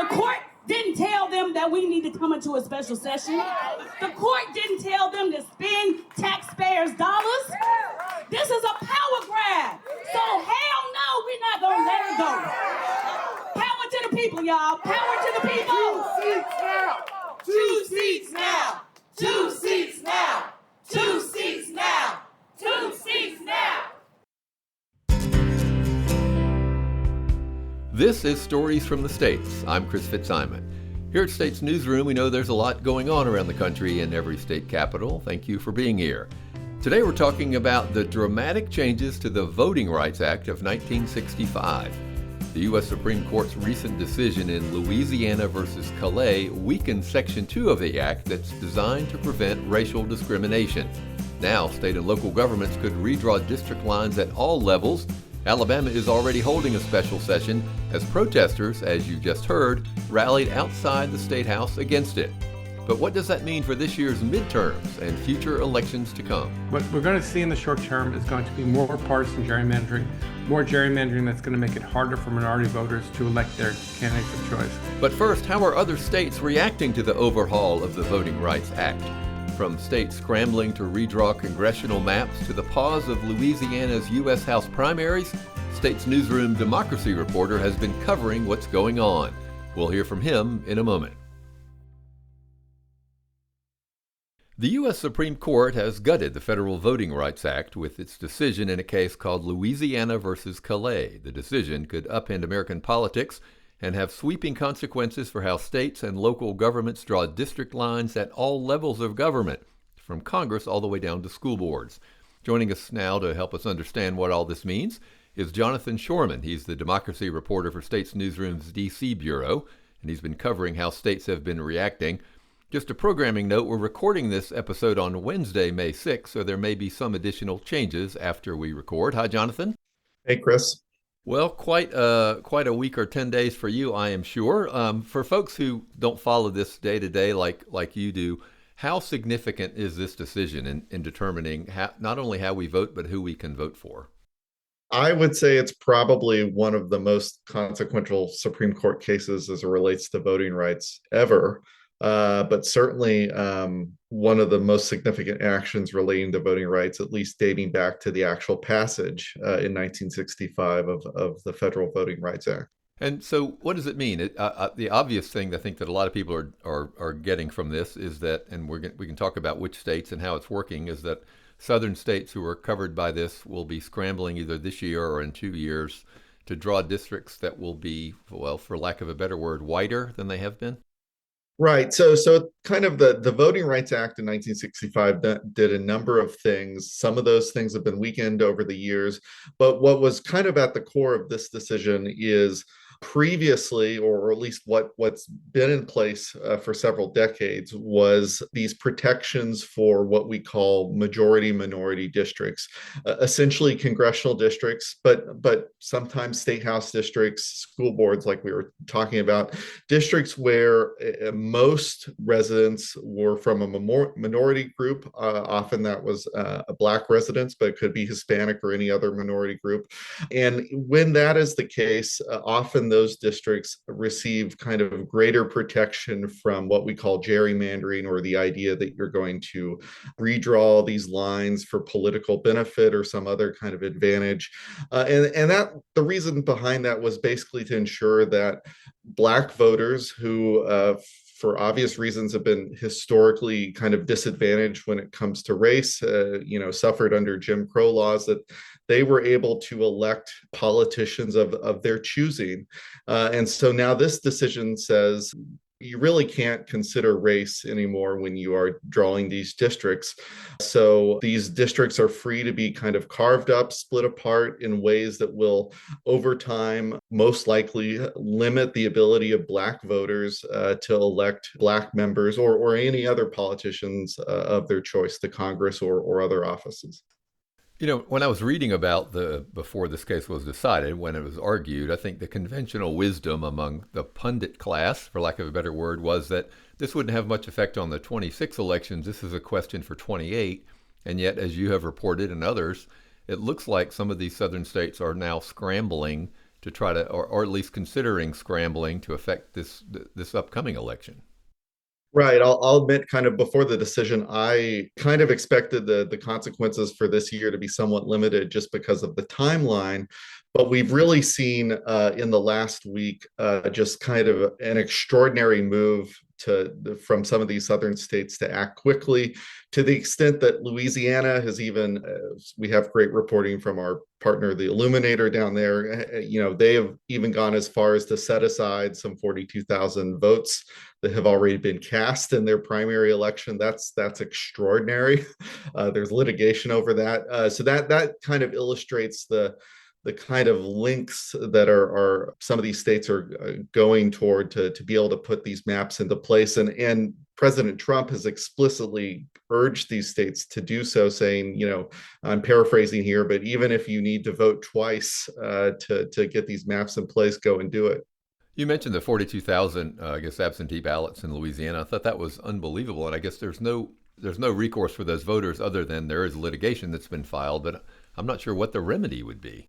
The court didn't tell them that we need to come into a special session. The court didn't tell them to spend taxpayers' dollars. This is a power grab. So hell no, we're not going to let it go. Power to the people, y'all. Power to the people. 2 seats now. 2 seats now. 2 seats now. 2 seats now. This is Stories from the States. I'm Chris Fitzsimon. Here at States Newsroom, we know there's a lot going on around the country in every state capital. Thank you for being here. Today we're talking about the dramatic changes to the Voting Rights Act of 1965. The U.S. Supreme Court's recent decision in Louisiana versus Callais weakened Section 2 of the act that's designed to prevent racial discrimination. Now, state and local governments could redraw district lines at all levels. Alabama is already holding a special session as protesters, as you just heard, rallied outside the State House against it. But what does that mean for this year's midterms and future elections to come? What we're going to see in the short term is going to be more partisan gerrymandering, more gerrymandering that's going to make it harder for minority voters to elect their candidates of choice. But first, how are other states reacting to the overhaul of the Voting Rights Act? From states scrambling to redraw congressional maps to the pause of Louisiana's U.S. House primaries, States Newsroom democracy reporter has been covering what's going on. We'll hear from him in a moment. The U.S. Supreme Court has gutted the Federal Voting Rights Act with its decision in a case called Louisiana versus Callais. The decision could upend American politics and have sweeping consequences for how states and local governments draw district lines at all levels of government, from Congress all the way down to school boards. Joining us now to help us understand what all this means is Jonathan Shorman. He's the democracy reporter for States Newsroom's D.C. Bureau, and he's been covering how states have been reacting. Just a programming note, we're recording this episode on Wednesday, May 6th, so there may be some additional changes after we record. Hi, Jonathan. Hey, Chris. Well, quite a week or 10 days for you, I am sure. For folks who don't follow this day to day like you do, how significant is this decision in determining not only how we vote, but who we can vote for? I would say it's probably one of the most consequential Supreme Court cases as it relates to voting rights ever. But certainly one of the most significant actions relating to voting rights, at least dating back to the actual passage in 1965 of the Federal Voting Rights Act. And so what does it mean? The obvious thing I think that a lot of people are getting from this is that, and we can talk about which states and how it's working, is that southern states who are covered by this will be scrambling either this year or in 2 years to draw districts that will be, well, for lack of a better word, whiter than they have been. Right. So kind of the Voting Rights Act in 1965 did a number of things. Some of those things have been weakened over the years. But what was kind of at the core of this decision is previously, or at least what's been in place for several decades, was these protections for what we call majority-minority districts, essentially congressional districts, but sometimes state house districts, school boards, like we were talking about, districts where most residents were from a minority group. Often that was Black residents, but it could be Hispanic or any other minority group. And when that is the case, often those districts receive kind of greater protection from what we call gerrymandering, or the idea that you're going to redraw these lines for political benefit or some other kind of advantage. And that the reason behind that was basically to ensure that Black voters who for obvious reasons have been historically kind of disadvantaged when it comes to race, suffered under Jim Crow laws, that they were able to elect politicians of their choosing. And so now this decision says you really can't consider race anymore when you are drawing these districts. So these districts are free to be kind of carved up, split apart in ways that will, over time, most likely limit the ability of Black voters to elect Black members or any other politicians of their choice to Congress or other offices. You know, when I was reading about before this case was decided, when it was argued, I think the conventional wisdom among the pundit class, for lack of a better word, was that this wouldn't have much effect on the 26 elections. This is a question for 28. And yet, as you have reported and others, it looks like some of these southern states are now scrambling to try to, or at least considering scrambling to affect this upcoming election. Right. I'll admit, kind of before the decision, I kind of expected the consequences for this year to be somewhat limited just because of the timeline. But we've really seen in the last week just kind of an extraordinary move from some of these southern states to act quickly, to the extent that Louisiana has even, we have great reporting from our partner, the Illuminator down there. They have even gone as far as to set aside some 42,000 votes that have already been cast in their primary election. That's extraordinary. There's litigation over that. So that kind of illustrates the kind of links that are some of these states are going toward to be able to put these maps into place. And President Trump has explicitly urged these states to do so, saying, I'm paraphrasing here, but even if you need to vote twice to get these maps in place, go and do it. You mentioned the 42,000, I guess, absentee ballots in Louisiana. I thought that was unbelievable. And I guess there's no recourse for those voters other than there is litigation that's been filed, but I'm not sure what the remedy would be.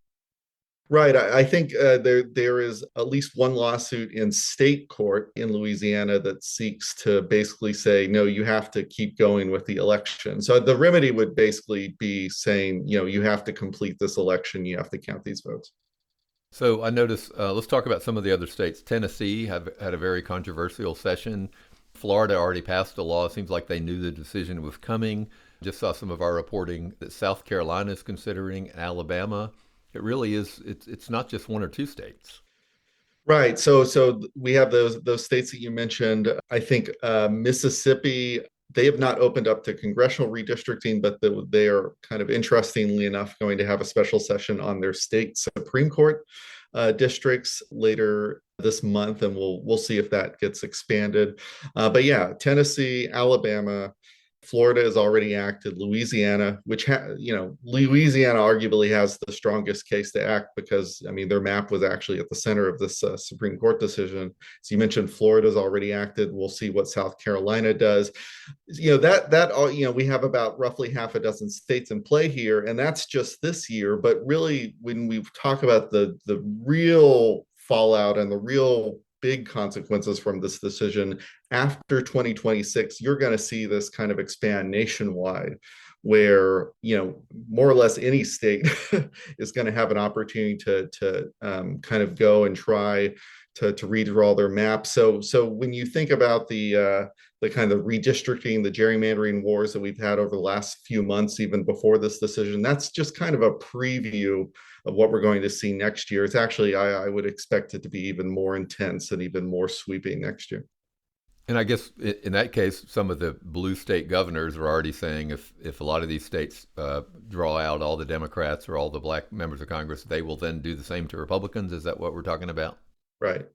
Right. I think there is at least one lawsuit in state court in Louisiana that seeks to basically say, no, you have to keep going with the election. So the remedy would basically be saying, you have to complete this election. You have to count these votes. So I noticed, let's talk about some of the other states. Tennessee had a very controversial session. Florida already passed a law. It seems like they knew the decision was coming. Just saw some of our reporting that South Carolina is considering, Alabama. It really is. It's not just one or two states. Right. So we have those states that you mentioned. I think Mississippi, they have not opened up to congressional redistricting, but they are kind of, interestingly enough, going to have a special session on their state Supreme Court districts later this month, and we'll see if that gets expanded. But yeah, Tennessee, Alabama, Florida has already acted. Louisiana, Louisiana arguably has the strongest case to act because, their map was actually at the center of this Supreme Court decision. So you mentioned Florida's already acted. We'll see what South Carolina does. We have about roughly half a dozen states in play here, and that's just this year. But really, when we talk about the real fallout and the real big consequences from this decision after 2026, you're going to see this kind of expand nationwide, where more or less any state is going to have an opportunity to kind of go and try to redraw their map. So when you think about the kind of redistricting, the gerrymandering wars that we've had over the last few months, even before this decision, that's just kind of a preview of what we're going to see next year. It's actually, I would expect it to be even more intense and even more sweeping next year. And I guess in that case, some of the blue state governors are already saying if a lot of these states draw out all the Democrats or all the black members of Congress, they will then do the same to Republicans. Is that what we're talking about? Right.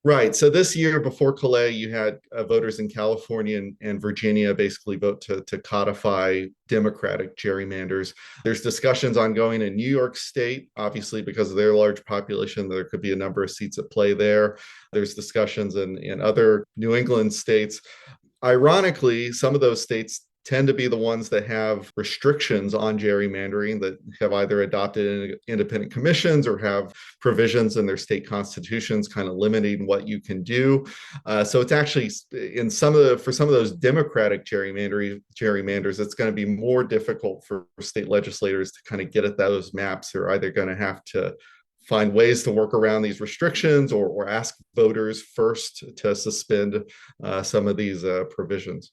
Right. So this year before Callais, you had voters in California and Virginia basically vote to codify Democratic gerrymanders. There's discussions ongoing in New York State, obviously, because of their large population, there could be a number of seats at play there. There's discussions in other New England states. Ironically, some of those states tend to be the ones that have restrictions on gerrymandering, that have either adopted independent commissions or have provisions in their state constitutions kind of limiting what you can do. So it's actually for some of those Democratic gerrymanders, it's going to be more difficult for state legislators to kind of get at those maps. They're either going to have to find ways to work around these restrictions or ask voters first to suspend some of these provisions.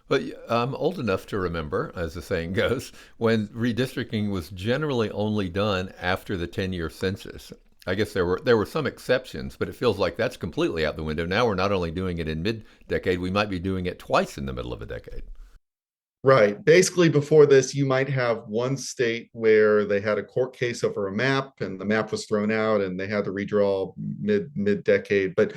But I'm old enough to remember, as the saying goes, when redistricting was generally only done after the 10-year census. I guess there were some exceptions, but it feels like that's completely out the window. Now we're not only doing it in mid-decade, we might be doing it twice in the middle of a decade. Right. Basically, before this, you might have one state where they had a court case over a map and the map was thrown out and they had to redraw mid-decade. But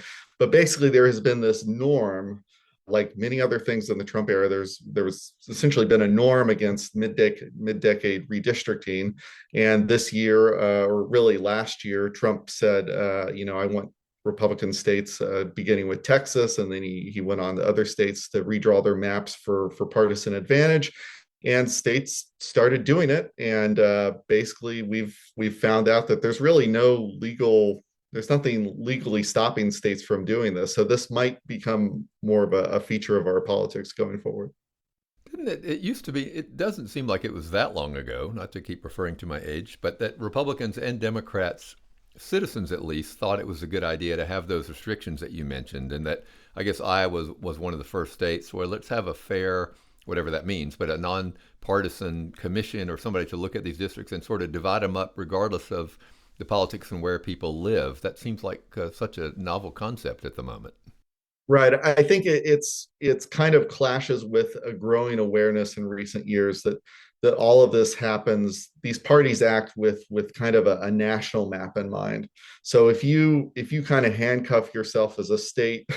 basically, there has been this norm. Like many other things in the Trump era, there was essentially been a norm against mid-decade redistricting. And this year, or really last year, Trump said, I want Republican states, beginning with Texas, and then he went on to other states to redraw their maps for partisan advantage. and states started doing it. And basically, we've found out that there's nothing legally stopping states from doing this. So this might become more of a feature of our politics going forward. Didn't it? It used to be, it doesn't seem like it was that long ago, not to keep referring to my age, but that Republicans and Democrats, citizens at least, thought it was a good idea to have those restrictions that you mentioned. And that I guess Iowa was one of the first states where let's have a fair, whatever that means, but a nonpartisan commission or somebody to look at these districts and sort of divide them up regardless of the politics and where people live. That seems like such a novel concept at the moment. Right. I think it's kind of clashes with a growing awareness in recent years that all of this happens. These parties act with kind of a national map in mind. So if you kind of handcuff yourself as a state,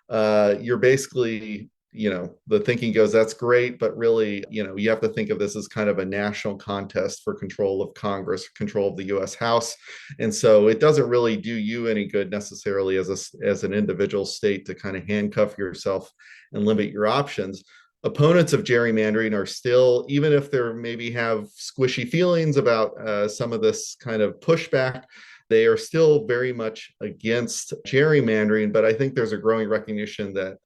you're basically, the thinking goes, that's great, but really, you have to think of this as kind of a national contest for control of Congress, control of the U.S. House. And so it doesn't really do you any good necessarily as an individual state to kind of handcuff yourself and limit your options. Opponents of gerrymandering are still, even if they maybe have squishy feelings about some of this kind of pushback, they are still very much against gerrymandering. But I think there's a growing recognition that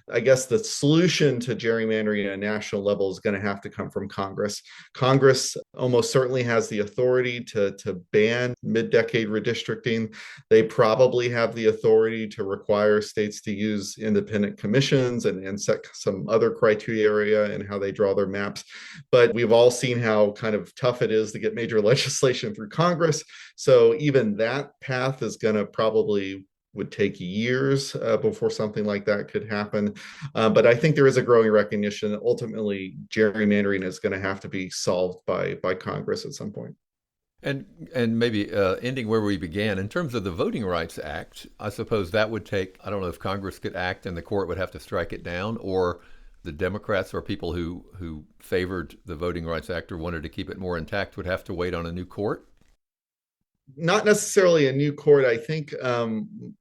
I guess the solution to gerrymandering at a national level is going to have to come from Congress. Congress almost certainly has the authority to ban mid-decade redistricting. They probably have the authority to require states to use independent commissions and set some other criteria in how they draw their maps. But we've all seen how kind of tough it is to get major legislation through Congress. So even that path is going to probably would take years before something like that could happen. But I think there is a growing recognition that ultimately gerrymandering is going to have to be solved by Congress at some point. And maybe ending where we began, in terms of the Voting Rights Act, I suppose that would take, I don't know if Congress could act and the court would have to strike it down, or the Democrats or people who favored the Voting Rights Act or wanted to keep it more intact would have to wait on a new court. Not necessarily a new court. I think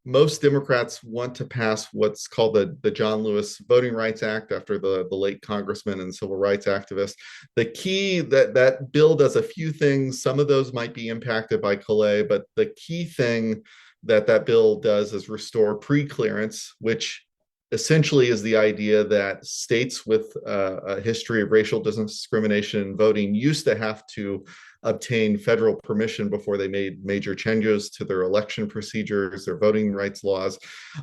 most Democrats want to pass what's called the John Lewis Voting Rights Act after the late congressman and civil rights activist. The key that bill does a few things. Some of those might be impacted by Callais, but the key thing that bill does is restore pre-clearance, which essentially is the idea that states with a history of racial discrimination in voting used to have to obtain federal permission before they made major changes to their election procedures, their voting rights laws.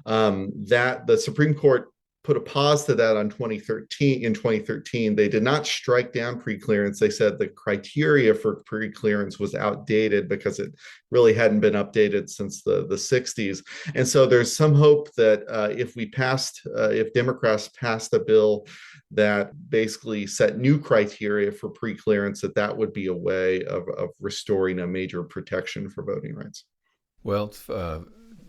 That the Supreme Court put a pause to that in 2013. They did not strike down preclearance. They said the criteria for preclearance was outdated because it really hadn't been updated since the 60s. And so there's some hope that if Democrats passed a bill that basically set new criteria for preclearance, that would be a way of restoring a major protection for voting rights. Well, it's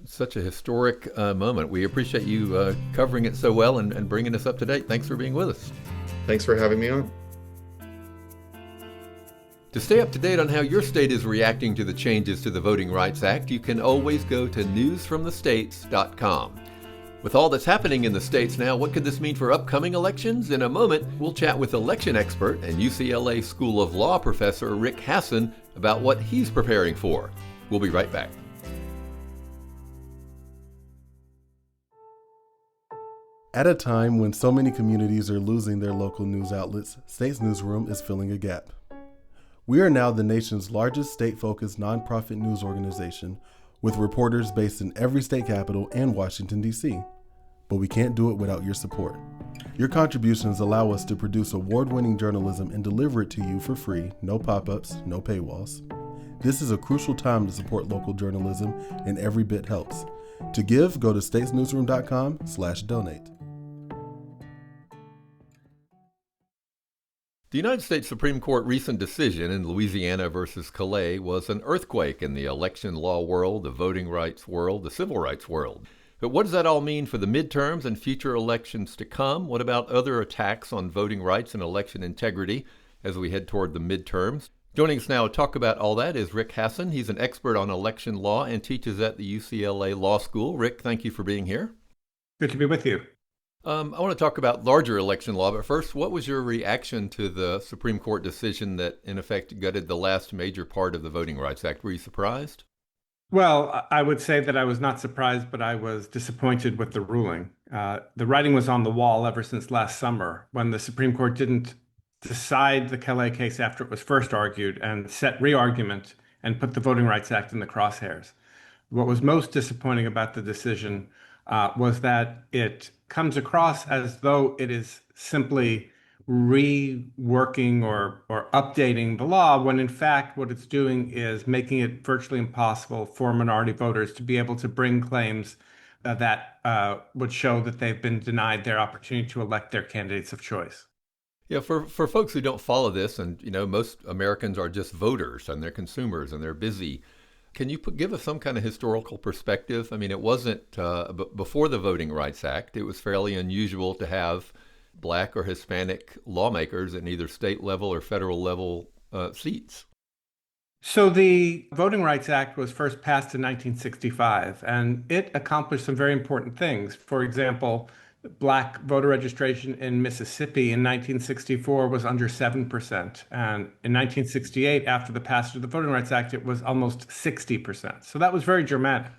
such a historic moment. We appreciate you covering it so well and bringing us up to date. Thanks for being with us. Thanks for having me on. To stay up to date on how your state is reacting to the changes to the Voting Rights Act, you can always go to newsfromthestates.com. With all that's happening in the states now, what could this mean for upcoming elections? In a moment, we'll chat with election expert and UCLA School of Law professor Rick Hasson about what he's preparing for. We'll be right back. At a time when so many communities are losing their local news outlets, States Newsroom is filling a gap. We are now the nation's largest state-focused nonprofit news organization with reporters based in every state capital and Washington, D.C. But we can't do it without your support. Your contributions allow us to produce award-winning journalism and deliver it to you for free, no pop-ups, no paywalls. This is a crucial time to support local journalism, and every bit helps. To give, go to statesnewsroom.com/donate. The United States Supreme Court recent decision in Louisiana versus Callais was an earthquake in the election law world, the voting rights world, the civil rights world. But what does that all mean for the midterms and future elections to come? What about other attacks on voting rights and election integrity as we head toward the midterms? Joining us now to talk about all that is Rick Hasson. He's an expert on election law and teaches at the UCLA Law School. Rick, thank you for being here. Good to be with you. I want to talk about larger election law, but first, what was your reaction to the Supreme Court decision that, in effect, gutted the last major part of the Voting Rights Act? Were you surprised? Well, I would say that I was not surprised, but I was disappointed with the ruling. The writing was on the wall ever since last summer when the Supreme Court didn't decide the Callais case after it was first argued and set re-argument and put the Voting Rights Act in the crosshairs. What was most disappointing about the decision was that it comes across as though it is simply reworking or updating the law, when in fact what it's doing is making it virtually impossible for minority voters to be able to bring claims that would show that they've been denied their opportunity to elect their candidates of choice. Yeah, for folks who don't follow this, and most Americans are just voters and they're consumers and they're busy. Can you give us some kind of historical perspective? I mean, it wasn't before the Voting Rights Act. It was fairly unusual to have Black or Hispanic lawmakers at either state level or federal level seats. So the Voting Rights Act was first passed in 1965, and it accomplished some very important things. For example, Black voter registration in Mississippi in 1964 was under 7%. And in 1968, after the passage of the Voting Rights Act, it was almost 60%. So that was very dramatic.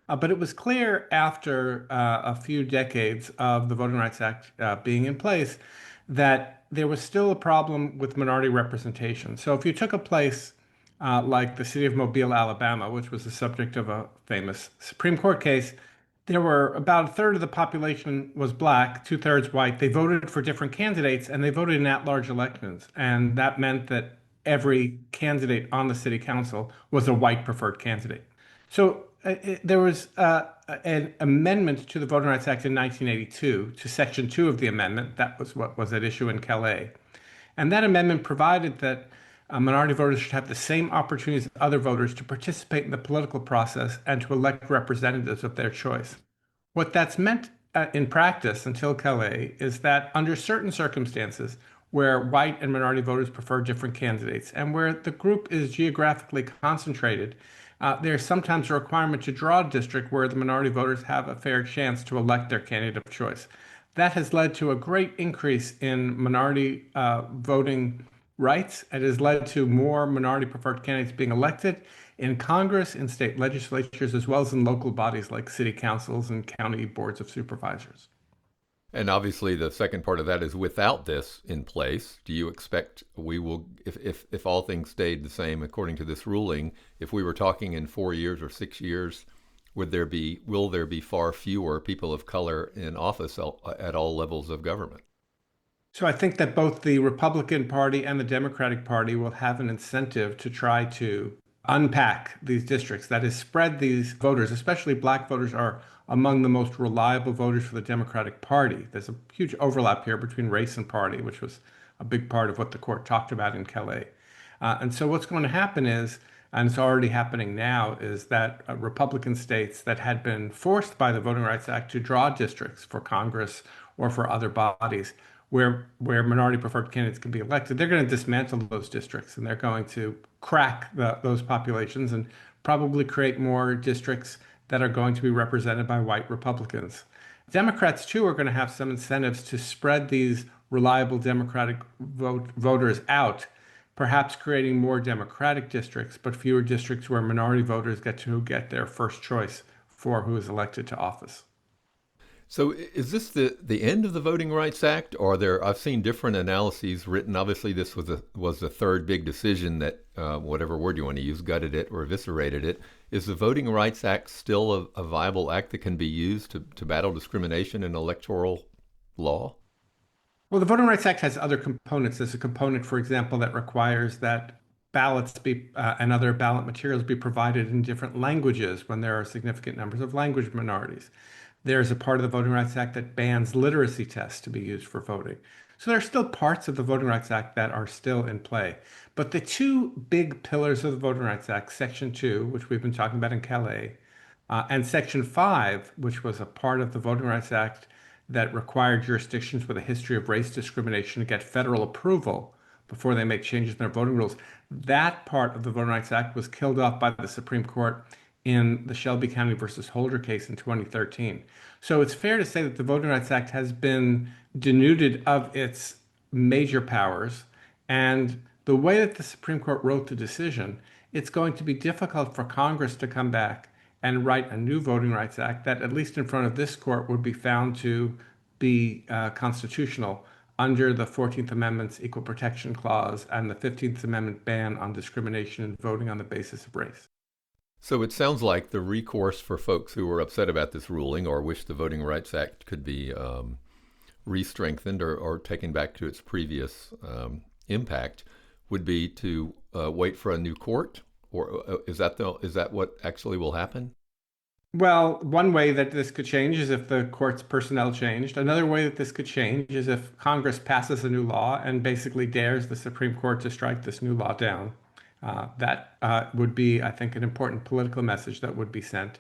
But it was clear after a few decades of the Voting Rights Act being in place that there was still a problem with minority representation. So if you took a place like the city of Mobile, Alabama, which was the subject of a famous Supreme Court case, there were about a third of the population was Black, two-thirds white. They voted for different candidates, and they voted in at-large elections. And that meant that every candidate on the city council was a white preferred candidate. So there was an amendment to the Voting Rights Act in 1982 to Section 2 of the amendment. That was what was at issue in Calais. And that amendment provided that minority voters should have the same opportunities as other voters to participate in the political process and to elect representatives of their choice. What that's meant in practice until Calais is that under certain circumstances, where white and minority voters prefer different candidates and where the group is geographically concentrated, there's sometimes a requirement to draw a district where the minority voters have a fair chance to elect their candidate of choice. That has led to a great increase in minority voting rights. It has led to more minority preferred candidates being elected in Congress, in state legislatures, as well as in local bodies like city councils and county boards of supervisors. And obviously, the second part of that is without this in place, do you expect we will, if all things stayed the same according to this ruling, if we were talking in 4 years or 6 years, will there be far fewer people of color in office at all levels of government? So I think that both the Republican Party and the Democratic Party will have an incentive to try to unpack these districts, that is, spread these voters, especially Black voters, are among the most reliable voters for the Democratic Party. There's a huge overlap here between race and party, which was a big part of what the court talked about in Calais. And so what's going to happen is, and it's already happening now, is that Republican states that had been forced by the Voting Rights Act to draw districts for Congress or for other bodies where minority preferred candidates can be elected, they're going to dismantle those districts, and they're going to crack those populations and probably create more districts that are going to be represented by white Republicans. Democrats, too, are going to have some incentives to spread these reliable Democratic voters out, perhaps creating more Democratic districts, but fewer districts where minority voters get their first choice for who is elected to office. So is this the end of the Voting Rights Act, or I've seen different analyses written. Obviously, this was the third big decision that, whatever word you want to use, gutted it or eviscerated it. Is the Voting Rights Act still a viable act that can be used to battle discrimination in electoral law? Well, the Voting Rights Act has other components. There's a component, for example, that requires that ballots and other ballot materials be provided in different languages when there are significant numbers of language minorities. There's a part of the Voting Rights Act that bans literacy tests to be used for voting. So there are still parts of the Voting Rights Act that are still in play. But the two big pillars of the Voting Rights Act, Section 2, which we've been talking about in Calais, and Section 5, which was a part of the Voting Rights Act that required jurisdictions with a history of race discrimination to get federal approval before they make changes in their voting rules. That part of the Voting Rights Act was killed off by the Supreme Court in the Shelby County versus Holder case in 2013. So it's fair to say that the Voting Rights Act has been denuded of its major powers. And the way that the Supreme Court wrote the decision, it's going to be difficult for Congress to come back and write a new Voting Rights Act that, at least in front of this court, would be found to be constitutional under the 14th Amendment's Equal Protection Clause and the 15th Amendment ban on discrimination in voting on the basis of race. So it sounds like the recourse for folks who were upset about this ruling or wish the Voting Rights Act could be re-strengthened or taken back to its previous impact would be to wait for a new court, or is that what actually will happen? Well, one way that this could change is if the court's personnel changed. Another way that this could change is if Congress passes a new law and basically dares the Supreme Court to strike this new law down. That would be, I think, an important political message that would be sent.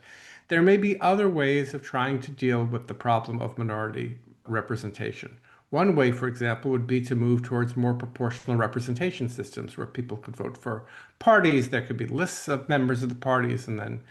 There may be other ways of trying to deal with the problem of minority representation. One way, for example, would be to move towards more proportional representation systems where people could vote for parties. There could be lists of members of the parties, and then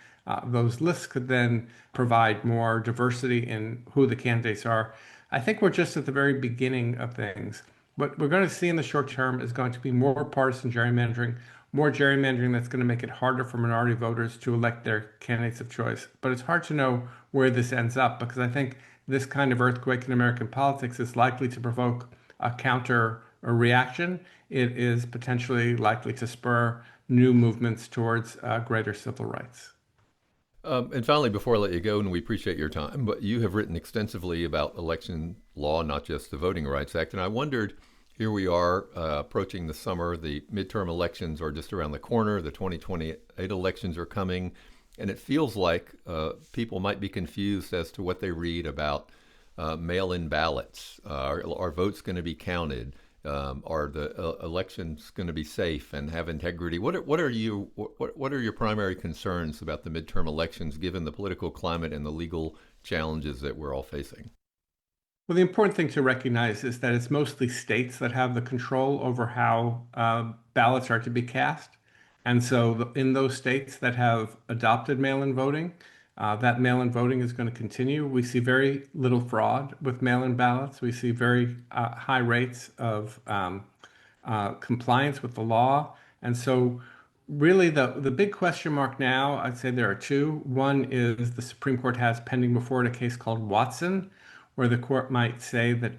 those lists could then provide more diversity in who the candidates are. I think we're just at the very beginning of things. What we're going to see in the short term is going to be more partisan gerrymandering, that's going to make it harder for minority voters to elect their candidates of choice. But it's hard to know where this ends up, because I think this kind of earthquake in American politics is likely to provoke a counter reaction. It is potentially likely to spur new movements towards greater civil rights. And finally, before I let you go, and we appreciate your time, but you have written extensively about election law, not just the Voting Rights Act. And I wondered, here we are approaching the summer. The midterm elections are just around the corner. The 2028 elections are coming. And it feels like people might be confused as to what they read about mail-in ballots. Are votes going to be counted? Are the elections going to be safe and have integrity? What are your primary concerns about the midterm elections, given the political climate and the legal challenges that we're all facing? Well, the important thing to recognize is that it's mostly states that have the control over how ballots are to be cast. And so in those states that have adopted mail-in voting, that mail-in voting is going to continue. We see very little fraud with mail-in ballots. We see very high rates of compliance with the law. And so really the big question mark now, I'd say there are two. One is the Supreme Court has pending before it a case called Watson, where the court might say that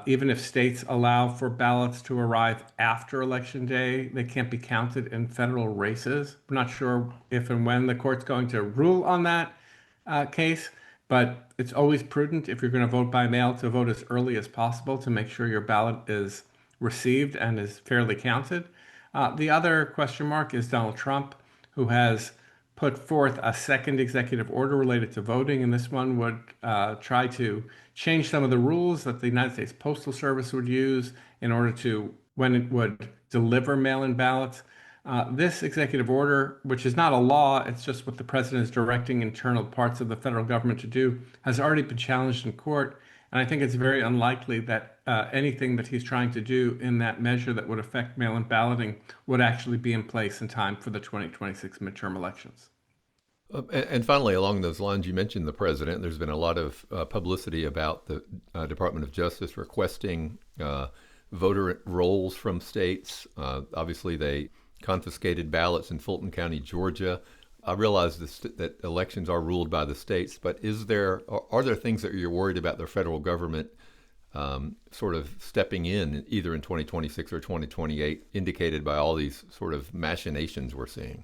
even if states allow for ballots to arrive after Election Day, they can't be counted in federal races. I'm not sure if and when the court's going to rule on that case, but it's always prudent, if you're going to vote by mail, to vote as early as possible to make sure your ballot is received and is fairly counted. The other question mark is Donald Trump, who has put forth a second executive order related to voting, and this one would try to change some of the rules that the United States Postal Service would use in order to, when it would deliver mail-in ballots. This executive order, which is not a law, it's just what the president is directing internal parts of the federal government to do, has already been challenged in court. And I think it's very unlikely that anything that he's trying to do in that measure that would affect mail-in balloting would actually be in place in time for the 2026 midterm elections. And finally, along those lines, you mentioned the president. There's been a lot of publicity about the Department of Justice requesting voter rolls from states. Obviously, they confiscated ballots in Fulton County, Georgia. I realize that elections are ruled by the states, but are there things that you're worried about the federal government sort of stepping in, either in 2026 or 2028, indicated by all these sort of machinations we're seeing?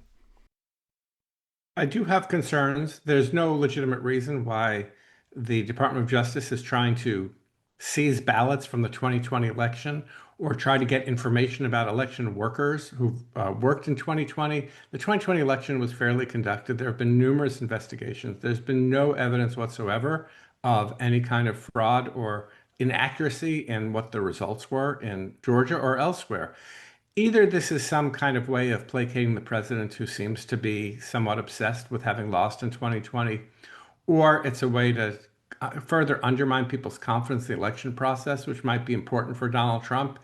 I do have concerns. There's no legitimate reason why the Department of Justice is trying to seize ballots from the 2020 election or try to get information about election workers who worked in 2020. The 2020 election was fairly conducted. There have been numerous investigations. There's been no evidence whatsoever of any kind of fraud or inaccuracy in what the results were in Georgia or elsewhere. Either this is some kind of way of placating the president, who seems to be somewhat obsessed with having lost in 2020, or it's a way to further undermine people's confidence in the election process, which might be important for Donald Trump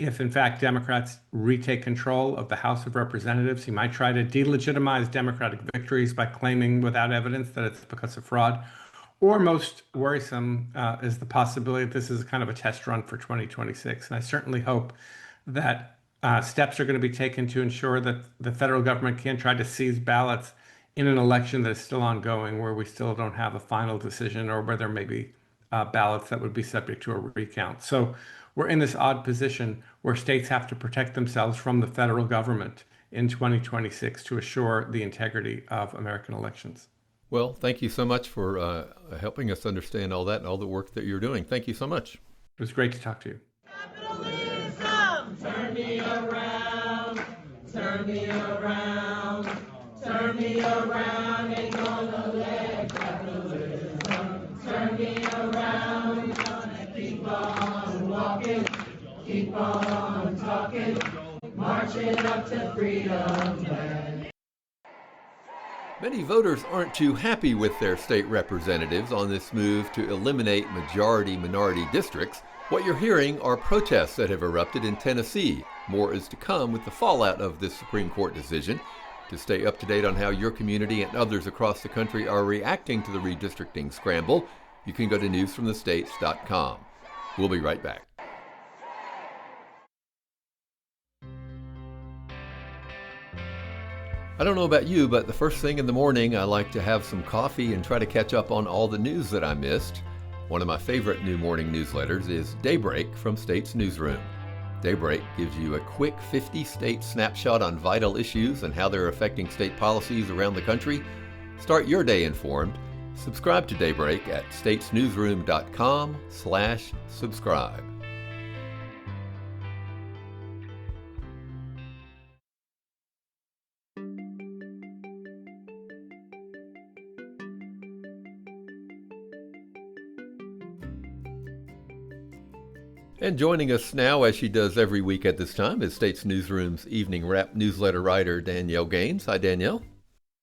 if in fact Democrats retake control of the House of Representatives, he might try to delegitimize Democratic victories by claiming without evidence that it's because of fraud. Or most worrisome is the possibility that this is kind of a test run for 2026. And I certainly hope that steps are going to be taken to ensure that the federal government can't try to seize ballots in an election that is still ongoing, where we still don't have a final decision, or where there may be ballots that would be subject to a recount. So we're in this odd position where states have to protect themselves from the federal government in 2026 to assure the integrity of American elections. Well, thank you so much for helping us understand all that and all the work that you're doing. Thank you so much. It was great to talk to you. Capitalism! Turn me around, turn me around, turn me around, ain't gonna let capitalism turn me around. Gonna keep on walking, keep on talking, marching up to freedom land. Many voters aren't too happy with their state representatives on this move to eliminate majority-minority districts. What you're hearing are protests that have erupted in Tennessee. More is to come with the fallout of this Supreme Court decision. To stay up to date on how your community and others across the country are reacting to the redistricting scramble, you can go to newsfromthestates.com. We'll be right back. I don't know about you, but the first thing in the morning, I like to have some coffee and try to catch up on all the news that I missed. One of my favorite new morning newsletters is Daybreak from States Newsroom. Daybreak gives you a quick 50-state snapshot on vital issues and how they're affecting state policies around the country. Start your day informed. Subscribe to Daybreak at statesnewsroom.com/subscribe. And joining us now, as she does every week at this time, is States Newsroom's Evening Wrap newsletter writer, Danielle Gaines. Hi, Danielle.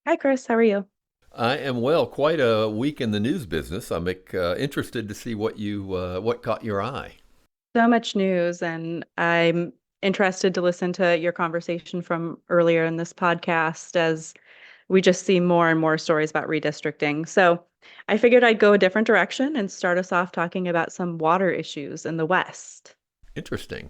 Hi, Chris. How are you? I am well. Quite a week in the news business. I'm interested to see what caught your eye. So much news, and I'm interested to listen to your conversation from earlier in this podcast as we just see more and more stories about redistricting. So I figured I'd go a different direction and start us off talking about some water issues in the West. Interesting.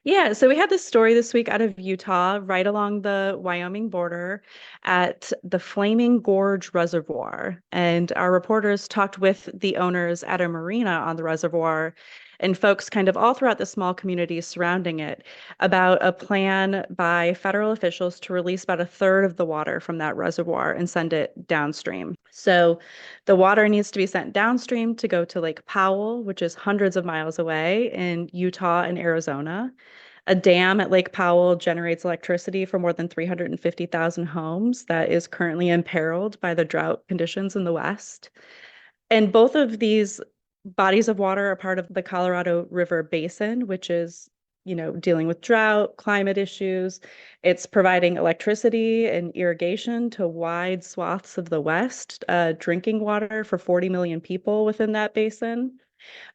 Yeah, so we had this story this week out of Utah, right along the Wyoming border at the Flaming Gorge Reservoir. And our reporters talked with the owners at a marina on the reservoir and folks kind of all throughout the small communities surrounding it about a plan by federal officials to release about a third of the water from that reservoir and send it downstream. So the water needs to be sent downstream to go to Lake Powell, which is hundreds of miles away in Utah and Arizona. A dam at Lake Powell generates electricity for more than 350,000 homes that is currently imperiled by the drought conditions in the West. And both of these bodies of water are part of the Colorado River Basin, which is, dealing with drought, climate issues. It's providing electricity and irrigation to wide swaths of the West, drinking water for 40 million people within that basin.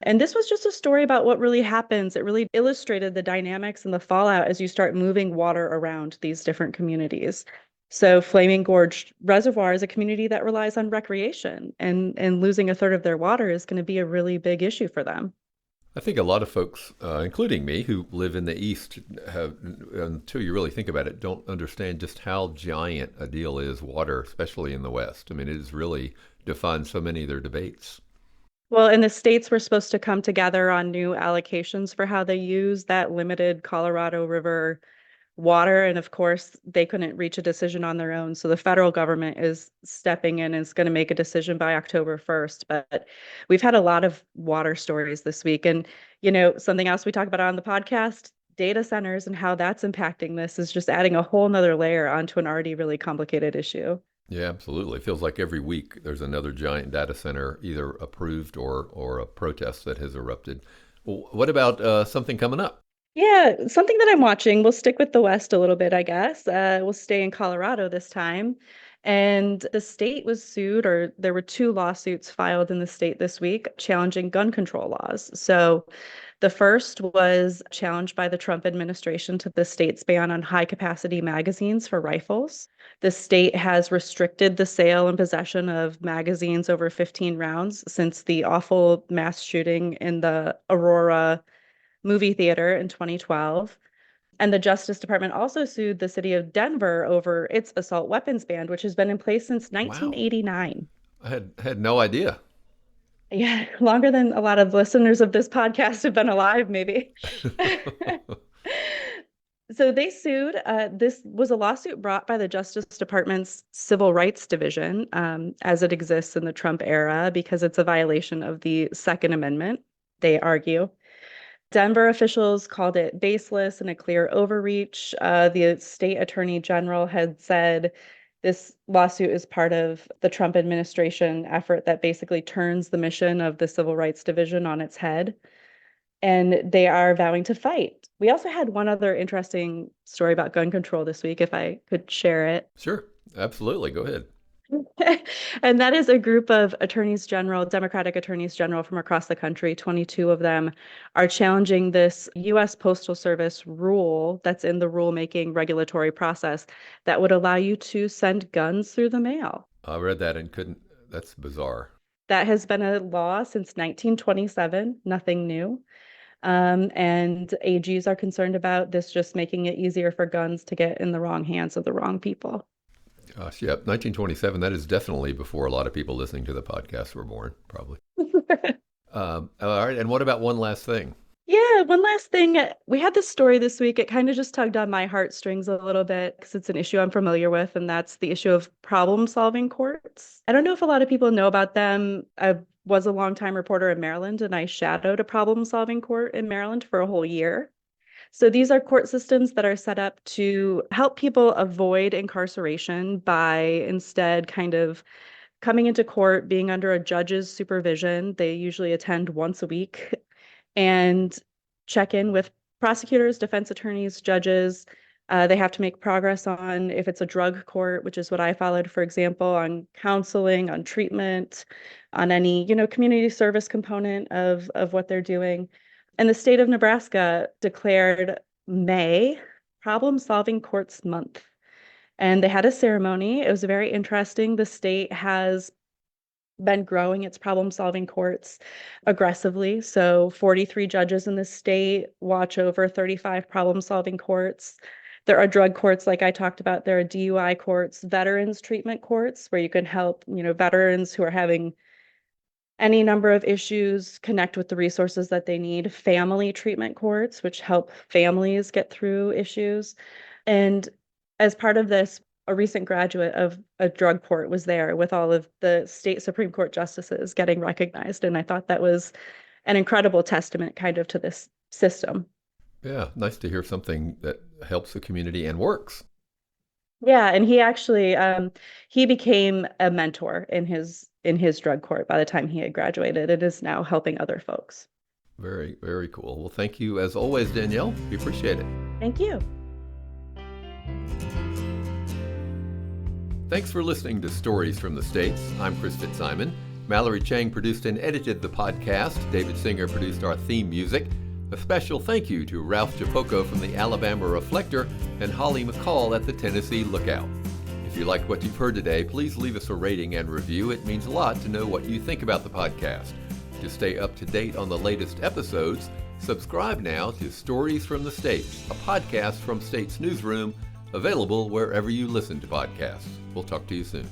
And this was just a story about what really happens. It really illustrated the dynamics and the fallout as you start moving water around these different communities. So Flaming Gorge Reservoir is a community that relies on recreation, and losing a third of their water is going to be a really big issue for them. I think a lot of folks, including me, who live in the East, until you really think about it, don't understand just how giant a deal is water, especially in the West. I mean, it has really defined so many of their debates. Well, and the states were supposed to come together on new allocations for how they use that limited Colorado River water. And of course, they couldn't reach a decision on their own. So the federal government is stepping in and is going to make a decision by October 1st. But we've had a lot of water stories this week. And, something else we talk about on the podcast, data centers and how that's impacting this is just adding a whole nother layer onto an already really complicated issue. Yeah, absolutely. It feels like every week there's another giant data center either approved or a protest that has erupted. Well, what about something coming up? Yeah, something that I'm watching. We'll stick with the West a little bit, I guess. We'll stay in Colorado this time. And the state was sued, or there were two lawsuits filed in the state this week challenging gun control laws. So The first was challenged by the Trump administration to the state's ban on high-capacity magazines for rifles. The state has restricted the sale and possession of magazines over 15 rounds since the awful mass shooting in the Aurora movie theater in 2012. And the Justice Department also sued the city of Denver over its assault weapons ban, which has been in place since Wow. 1989. I had no idea. Yeah, longer than a lot of listeners of this podcast have been alive, maybe. So they sued. This was a lawsuit brought by the Justice Department's Civil Rights Division, as it exists in the Trump era, because it's a violation of the Second Amendment, they argue. Denver officials called it baseless and a clear overreach. The state attorney general had said this lawsuit is part of the Trump administration effort that basically turns the mission of the Civil Rights Division on its head. And they are vowing to fight. We also had one other interesting story about gun control this week, if I could share it. Sure, absolutely. Go ahead. And that is a group of attorneys general, Democratic attorneys general from across the country. 22 of them are challenging this U.S. Postal Service rule that's in the rulemaking regulatory process that would allow you to send guns through the mail. I read that and that's bizarre. That has been a law since 1927, nothing new. And AGs are concerned about this just making it easier for guns to get in the wrong hands of the wrong people. Gosh, yeah, 1927, that is definitely before a lot of people listening to the podcast were born, probably. All right, and what about one last thing? Yeah, one last thing. We had this story this week. It kind of just tugged on my heartstrings a little bit because it's an issue I'm familiar with, and that's the issue of problem-solving courts. I don't know if a lot of people know about them. I was a longtime reporter in Maryland, and I shadowed a problem-solving court in Maryland for a whole year. So these are court systems that are set up to help people avoid incarceration by instead kind of coming into court, being under a judge's supervision. They usually attend once a week and check in with prosecutors, defense attorneys, judges. They have to make progress on, if it's a drug court, which is what I followed, for example, on counseling, on treatment, on any, community service component of what they're doing. And the state of Nebraska declared May Problem Solving Courts Month. And they had a ceremony. It was very interesting. The state has been growing its problem-solving courts aggressively. So 43 judges in the state watch over 35 problem-solving courts. There are drug courts, like I talked about. There are DUI courts, veterans treatment courts, where you can help, veterans who are having any number of issues connect with the resources that they need. Family treatment courts, which help families get through issues. And as part of this, a recent graduate of a drug court was there with all of the state Supreme Court justices getting recognized. And I thought that was an incredible testament kind of to this system. Yeah, nice to hear something that helps the community and works. Yeah, and he actually he became a mentor in his drug court by the time he had graduated and is now helping other folks. Very, very cool. Well, thank you as always, Danielle. We appreciate it. Thank you. Thanks for listening to Stories from the States. I'm Chris Fitzsimon. Mallory Chang produced and edited the podcast. David Singer produced our theme music. A special thank you to Ralph Japoco from the Alabama Reflector and Holly McCall at the Tennessee Lookout. If you liked what you've heard today, please leave us a rating and review. It means a lot to know what you think about the podcast. To stay up to date on the latest episodes, subscribe now to Stories from the States, a podcast from States Newsroom, available wherever you listen to podcasts. We'll talk to you soon.